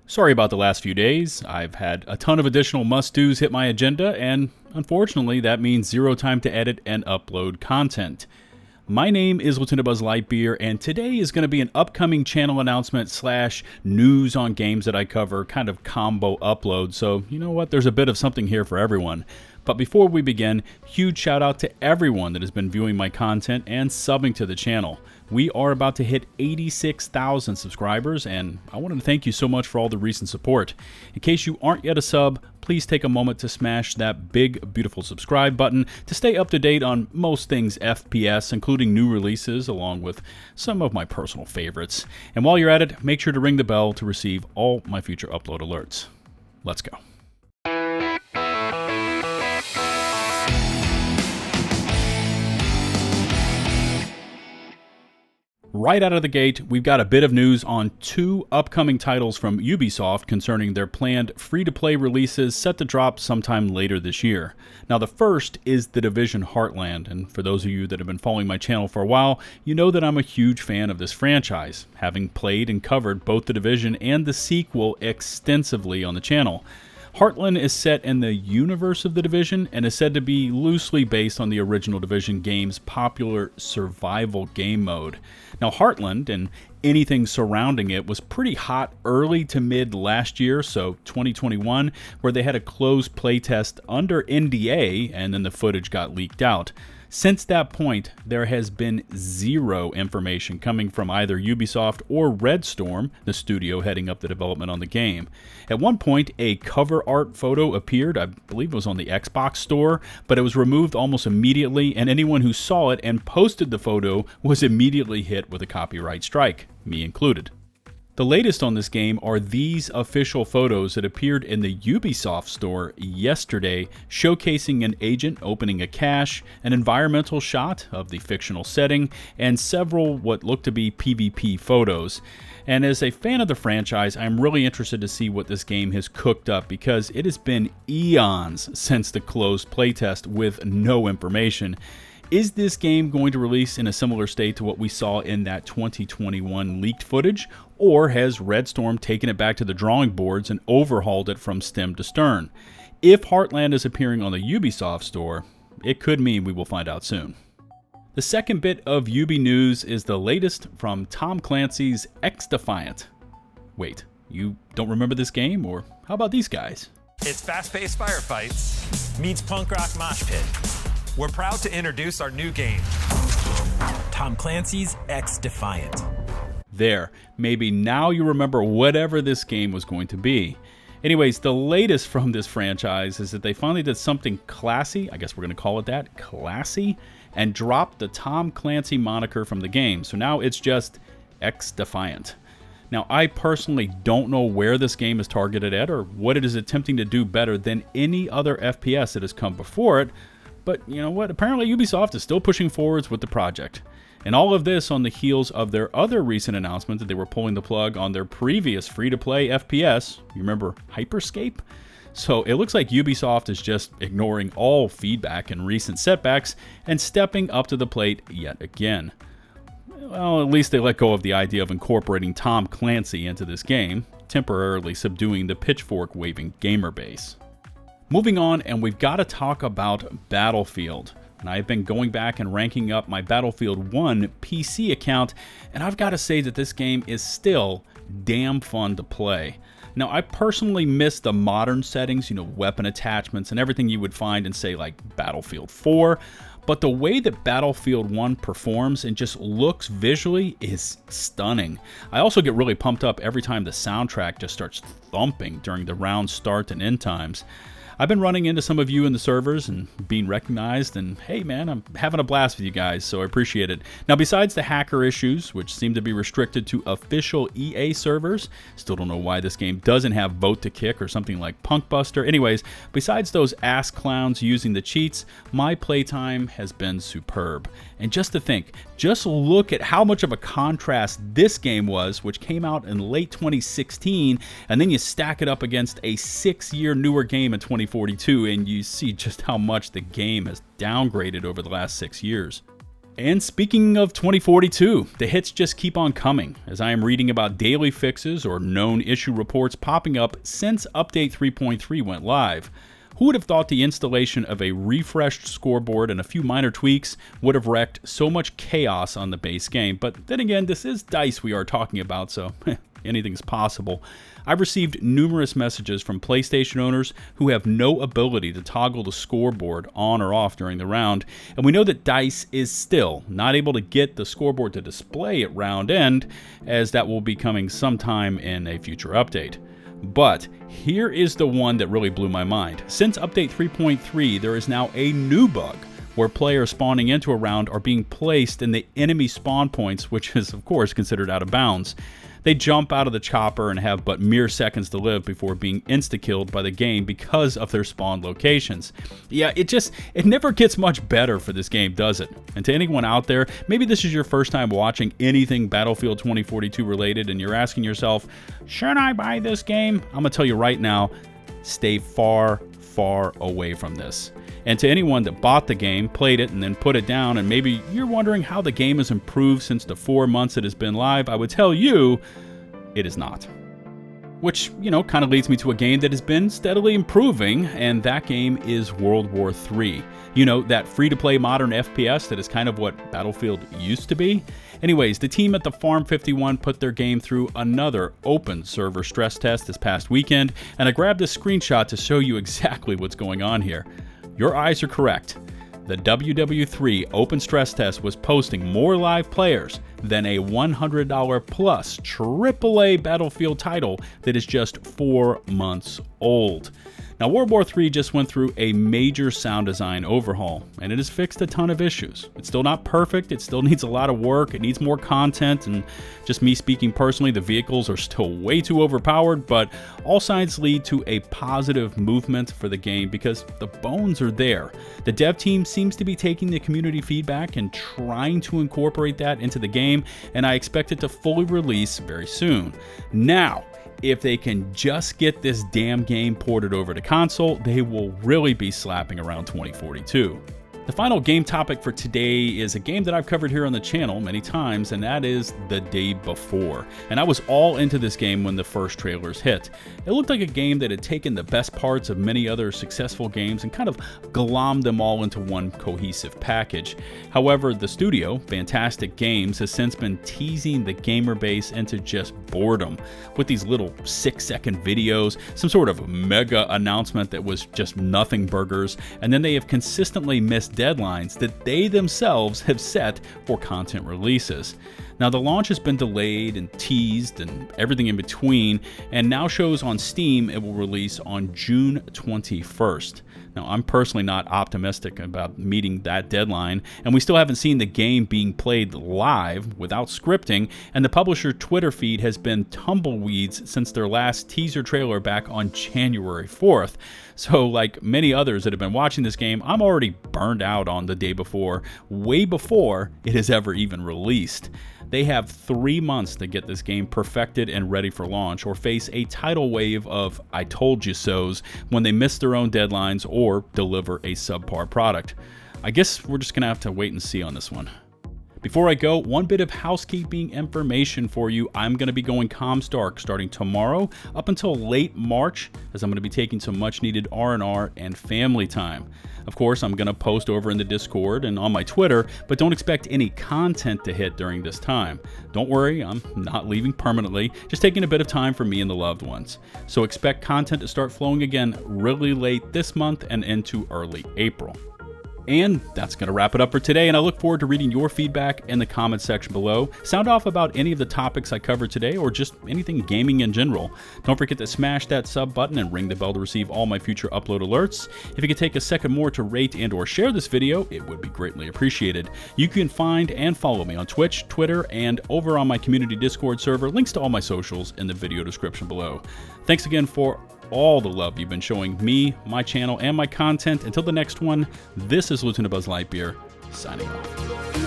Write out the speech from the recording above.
Sorry about the last few days. I've had a ton of additional must-dos hit my agenda, and unfortunately that means zero time to edit and upload content. My name is Lieutenant Buzz Lightbeer, and today is going to be an upcoming channel announcement slash news on games that I cover, kind of combo upload, so you know what, there's a bit of something here for everyone. But before we begin, huge shout out to everyone that has been viewing my content and subbing to the channel. We are about to hit 86,000 subscribers, and I wanted to thank you so much for all the recent support. In case you aren't yet a sub, please take a moment to smash that big, beautiful subscribe button to stay up to date on most things FPS, including new releases, along with some of my personal favorites. And while you're at it, make sure to ring the bell to receive all my future upload alerts. Let's go. Right out of the gate, we've got a bit of news on two upcoming titles from Ubisoft concerning their planned free-to-play releases set to drop sometime later this year. Now, the first is the Division Heartland, and for those of you that have been following my channel for a while, you know that I'm a huge fan of this franchise, having played and covered both the Division and the sequel extensively on the channel. Heartland is set in the universe of the Division and is said to be loosely based on the original Division game's popular survival game mode. Now, Heartland and anything surrounding it was pretty hot early to mid last year, so 2021, where they had a closed playtest under NDA and then the footage got leaked out. Since that point, there has been zero information coming from either Ubisoft or Red Storm, the studio heading up the development on the game. At one point, a cover art photo appeared, I believe it was on the Xbox store, but it was removed almost immediately, and anyone who saw it and posted the photo was immediately hit with a copyright strike, me included. The latest on this game are these official photos that appeared in the Ubisoft store yesterday, showcasing an agent opening a cache, an environmental shot of the fictional setting, and several what look to be PvP photos. And as a fan of the franchise, I'm really interested to see what this game has cooked up, because it has been eons since the closed playtest with no information. Is this game going to release in a similar state to what we saw in that 2021 leaked footage, or has Red Storm taken it back to the drawing boards and overhauled it from stem to stern? If Heartland is appearing on the Ubisoft store, it could mean we will find out soon. The second bit of Ubi news is the latest from Tom Clancys Ex Defiant. Wait, you don't remember this game, or how about these guys? It's fast-paced firefights meets punk rock mosh pit. We're proud to introduce our new game, Tom Clancys Ex Defiant. There, maybe now you remember whatever this game was going to be. Anyways, the latest from this franchise is that they finally did something classy, I guess we're going to call it that, classy, and dropped the Tom Clancy moniker from the game. So now it's just Ex Defiant. Now, I personally don't know where this game is targeted at or what it is attempting to do better than any other FPS that has come before it, but you know what? Apparently Ubisoft is still pushing forwards with the project. And all of this on the heels of their other recent announcement that they were pulling the plug on their previous free-to-play FPS. You remember Hyperscape? So it looks like Ubisoft is just ignoring all feedback and recent setbacks and stepping up to the plate yet again. Well, at least they let go of the idea of incorporating Tom Clancy into this game, temporarily subduing the pitchfork-waving gamer base. Moving on, and we've got to talk about Battlefield. And I've been going back and ranking up my Battlefield 1 PC account, and I've got to say that this game is still damn fun to play. Now, I personally miss the modern settings, weapon attachments and everything you would find in, say, like Battlefield 4, but the way that Battlefield 1 performs and just looks visually is stunning. I also get really pumped up every time the soundtrack just starts thumping during the round start and end times. I've been running into some of you in the servers and being recognized, and hey man, I'm having a blast with you guys, so I appreciate it. Now, besides the hacker issues, which seem to be restricted to official EA servers, still don't know why this game doesn't have Vote to Kick or something like Punkbuster. Anyways, besides those ass clowns using the cheats, my playtime has been superb. And just to think, just look at how much of a contrast this game was, which came out in late 2016, and then you stack it up against a 6-year newer game in 2042, and you see just how much the game has downgraded over the last 6 years. And speaking of 2042, the hits just keep on coming, as I am reading about daily fixes or known issue reports popping up since Update 3.3 went live. Who would have thought the installation of a refreshed scoreboard and a few minor tweaks would have wrecked so much chaos on the base game? But then again, this is DICE we are talking about, so anything is possible. I've received numerous messages from PlayStation owners who have no ability to toggle the scoreboard on or off during the round, and we know that DICE is still not able to get the scoreboard to display at round end, as that will be coming sometime in a future update. But here is the one that really blew my mind. Since Update 3.3, there is now a new bug where players spawning into a round are being placed in the enemy spawn points, which is of course considered out of bounds. They jump out of the chopper and have but mere seconds to live before being insta-killed by the game because of their spawn locations. Yeah, it never gets much better for this game, does it? And to anyone out there, maybe this is your first time watching anything Battlefield 2042 related and you're asking yourself, should I buy this game? I'm gonna tell you right now, stay far, far away from this. And to anyone that bought the game, played it, and then put it down, and maybe you're wondering how the game has improved since the 4 months it has been live, I would tell you, it is not. Which, kind of leads me to a game that has been steadily improving, and that game is World War III. That free-to-play modern FPS that is kind of what Battlefield used to be. Anyways, the team at the Farm 51 put their game through another open server stress test this past weekend, and I grabbed this screenshot to show you exactly what's going on here. Your eyes are correct. The WW3 open stress test was posting more live players than a $100 plus AAA Battlefield title that is just 4 months old. Now, World War III just went through a major sound design overhaul, and it has fixed a ton of issues. It's still not perfect, it still needs a lot of work, it needs more content, and just me speaking personally, the vehicles are still way too overpowered, but all signs lead to a positive movement for the game because the bones are there. The dev team seems to be taking the community feedback and trying to incorporate that into the game, and I expect it to fully release very soon. Now, if they can just get this damn game ported over to console, they will really be slapping around 2042. The final game topic for today is a game that I've covered here on the channel many times, and that is The Day Before. And I was all into this game when the first trailers hit. It looked like a game that had taken the best parts of many other successful games and kind of glommed them all into one cohesive package. However, the studio, Fantastic Games, has since been teasing the gamer base into just boredom with these little 6-second videos, some sort of mega announcement that was just nothing burgers, and then they have consistently missed deadlines that they themselves have set for content releases. Now, the launch has been delayed and teased and everything in between, and now shows on Steam it will release on June 21st. Now, I'm personally not optimistic about meeting that deadline, and we still haven't seen the game being played live without scripting, and the publisher Twitter feed has been tumbleweeds since their last teaser trailer back on January 4th. So, like many others that have been watching this game, I'm already burned out on The Day Before, way before it is ever even released. They have 3 months to get this game perfected and ready for launch, or face a tidal wave of I told you so's when they miss their own deadlines or deliver a subpar product. I guess we're just gonna have to wait and see on this one. Before I go, one bit of housekeeping information for you. I'm going to be going Comstark starting tomorrow up until late March, as I'm going to be taking some much needed R&R and family time. Of course, I'm going to post over in the Discord and on my Twitter, but don't expect any content to hit during this time. Don't worry, I'm not leaving permanently, just taking a bit of time for me and the loved ones. So expect content to start flowing again really late this month and into early April. And that's going to wrap it up for today, and I look forward to reading your feedback in the comments section below. Sound off about any of the topics I covered today, or just anything gaming in general. Don't forget to smash that sub button and ring the bell to receive all my future upload alerts. If you could take a second more to rate and or share this video, it would be greatly appreciated. You can find and follow me on Twitch, Twitter, and over on my community Discord server. Links to all my socials in the video description below. Thanks again for all the love you've been showing me, my channel, and my content. Until the next one, this is Lieutenant Buzz Lightyear, signing off.